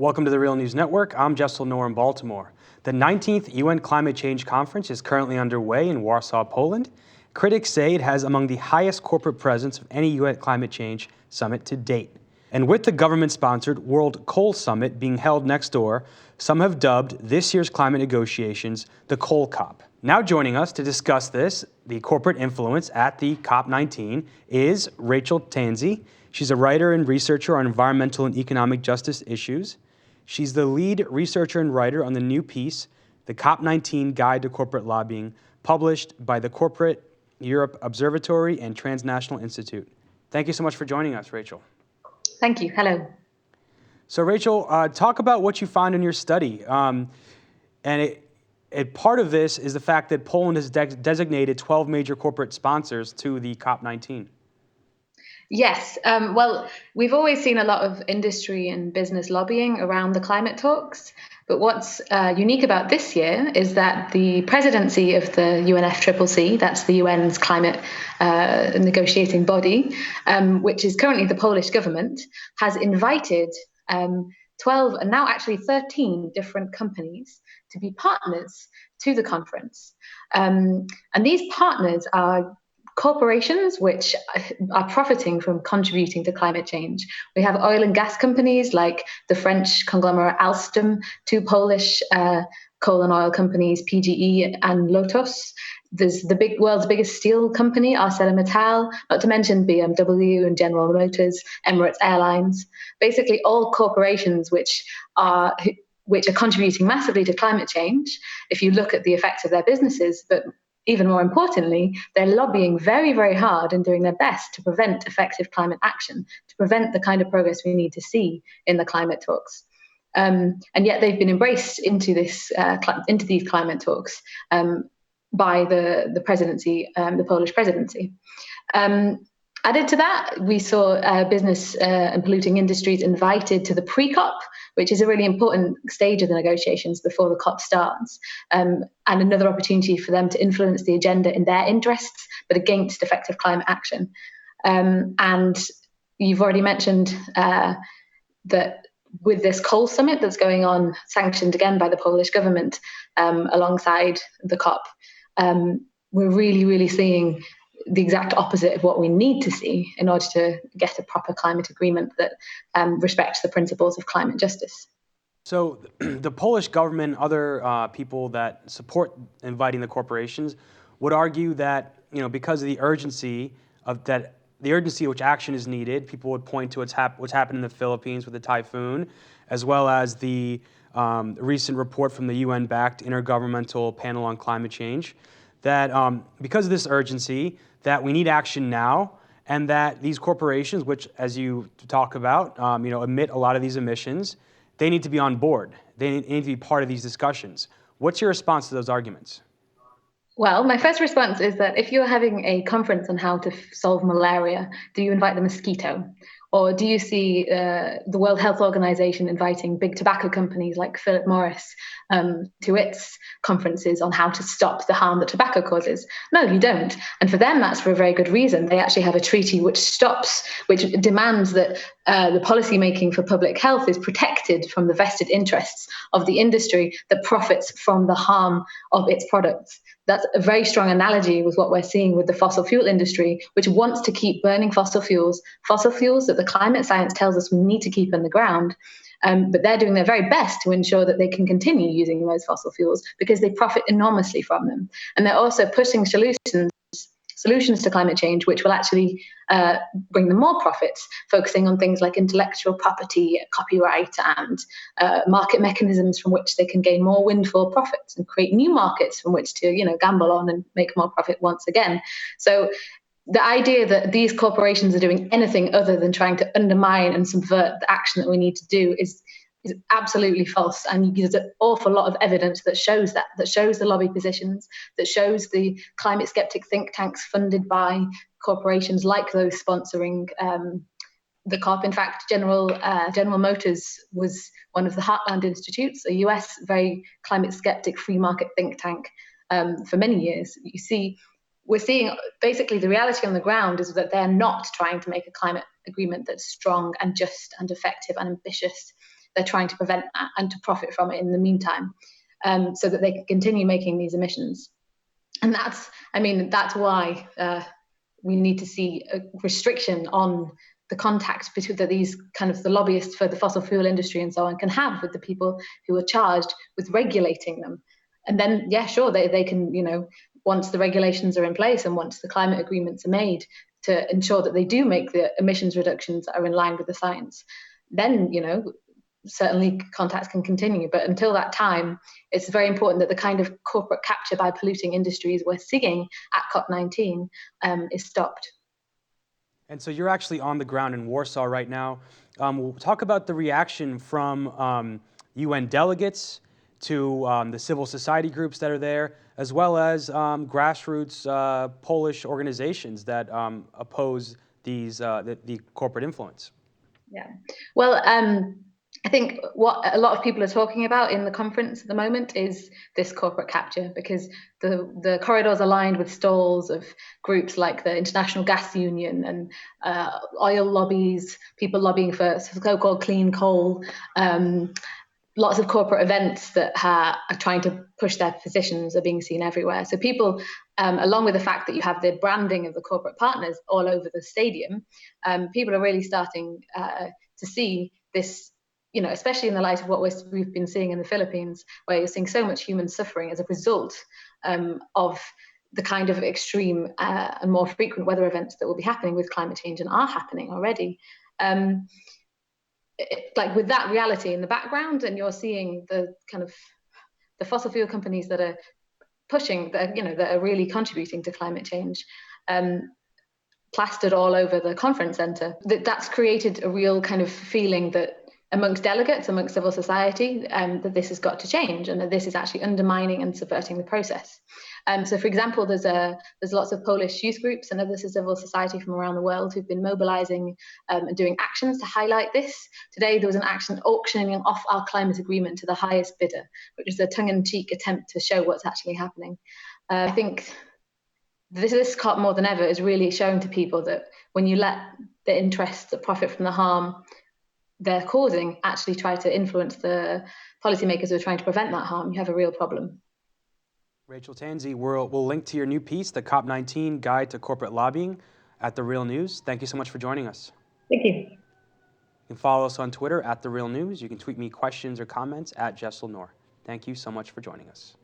Welcome to the Real News Network. I'm Jessel Noor in Baltimore. The 19th UN Climate Change Conference is currently underway in Warsaw, Poland. Critics say it has among the highest corporate presence of any UN climate change summit to date. And with the government-sponsored World Coal Summit being held next door, some have dubbed this year's climate negotiations the Coal COP. Now joining us to discuss this, the corporate influence at the COP19, is Rachel Tansey. She's a writer and researcher on environmental and economic justice issues. She's the lead researcher and writer on the new piece, The COP19 Guide to Corporate Lobbying, published by the Corporate Europe Observatory and Transnational Institute. Thank you so much for joining us, Rachel. Thank you. Hello. So Rachel, talk about what you found in your study. Part of this is the fact that Poland has designated 12 major corporate sponsors to the COP19. Yes. Well, we've always seen a lot of industry and business lobbying around the climate talks. But what's unique about this year is that the presidency of the UNFCCC, that's the UN's climate negotiating body, which is currently the Polish government, has invited 12 and now actually 13 different companies to be partners to the conference. And these partners are corporations which are profiting from contributing to climate change. We have oil and gas companies like the French conglomerate Alstom, two Polish coal and oil companies, PGE and Lotos. There's the world's biggest steel company, ArcelorMittal, not to mention BMW and General Motors, Emirates Airlines. Basically all corporations which are contributing massively to climate change if you look at the effects of their businesses, but even more importantly, they're lobbying very, very hard and doing their best to prevent effective climate action, to prevent the kind of progress we need to see in the climate talks. And yet they've been embraced into these climate talks by the presidency, the Polish presidency. Added to that, we saw business and polluting industries invited to the pre-COP, which is a really important stage of the negotiations before the COP starts, and another opportunity for them to influence the agenda in their interests, but against effective climate action. And you've already mentioned that with this coal summit that's going on, sanctioned again by the Polish government alongside the COP, we're really, really seeing the exact opposite of what we need to see in order to get a proper climate agreement that respects the principles of climate justice. So the Polish government, other people that support inviting the corporations, would argue that because of the urgency which action is needed, people would point to what's happened in the Philippines with the typhoon, as well as the recent report from the UN-backed Intergovernmental Panel on Climate Change, that because of this urgency, that we need action now, and that these corporations, which, as you talk about, emit a lot of these emissions, they need to be on board. They need to be part of these discussions. What's your response to those arguments? Well, my first response is that if you're having a conference on how to solve malaria, do you invite the mosquito? Or do you see the World Health Organization inviting big tobacco companies like Philip Morris to its conferences on how to stop the harm that tobacco causes? No, you don't. And for them, that's for a very good reason. They actually have a treaty which demands that the policy making for public health is protected from the vested interests of the industry that profits from the harm of its products. That's a very strong analogy with what we're seeing with the fossil fuel industry, which wants to keep burning fossil fuels that the climate science tells us we need to keep in the ground. But they're doing their very best to ensure that they can continue using those fossil fuels because they profit enormously from them. And they're also pushing solutions to climate change, which will actually bring them more profits, focusing on things like intellectual property, copyright, and market mechanisms from which they can gain more windfall profits and create new markets from which to, gamble on and make more profit once again. So the idea that these corporations are doing anything other than trying to undermine and subvert the action that we need to do is absolutely false. And there's an awful lot of evidence that shows the lobby positions, that shows the climate skeptic think tanks funded by corporations like those sponsoring the COP. In fact, General Motors was one of the Heartland Institutes, a US very climate skeptic free market think tank for many years. We're seeing basically the reality on the ground is that they're not trying to make a climate agreement that's strong and just and effective and ambitious. they're trying to prevent that and to profit from it in the meantime, so that they can continue making these emissions. And that's why we need to see a restriction on the contact between these kind of the lobbyists for the fossil fuel industry and so on can have with the people who are charged with regulating them. And then, yeah, sure, they can, once the regulations are in place and once the climate agreements are made to ensure that they do make the emissions reductions that are in line with the science, then, certainly contacts can continue. But until that time, it's very important that the kind of corporate capture by polluting industries we're seeing at COP19 is stopped. And so you're actually on the ground in Warsaw right now. We'll talk about the reaction from UN delegates to the civil society groups that are there, as well as grassroots Polish organizations that oppose the corporate influence. Yeah. Well, I think what a lot of people are talking about in the conference at the moment is this corporate capture, because the corridors are lined with stalls of groups like the International Gas Union and oil lobbies, people lobbying for so-called clean coal, lots of corporate events that are trying to push their positions are being seen everywhere. So people, along with the fact that you have the branding of the corporate partners all over the stadium, people are really starting to see this, especially in the light of what we've been seeing in the Philippines, where you're seeing so much human suffering as a result of the kind of extreme and more frequent weather events that will be happening with climate change and are happening already. Like with that reality in the background, and you're seeing the kind of the fossil fuel companies that are pushing, that are really contributing to climate change, plastered all over the conference center. That's created a real kind of feeling that amongst delegates, amongst civil society, that this has got to change and that this is actually undermining and subverting the process. So, for example, there's lots of Polish youth groups and other civil society from around the world who've been mobilizing and doing actions to highlight this. Today, there was an action auctioning off our climate agreement to the highest bidder, which is a tongue-in-cheek attempt to show what's actually happening. I think this COP more than ever is really showing to people that when you let the interests that profit from the harm they're causing actually try to influence the policymakers who are trying to prevent that harm, you have a real problem. Rachel Tansey, we'll link to your new piece, the COP19 Guide to Corporate Lobbying, at The Real News. Thank you so much for joining us. Thank you. You can follow us on Twitter at The Real News. You can tweet me questions or comments at Jessel Noor. Thank you so much for joining us.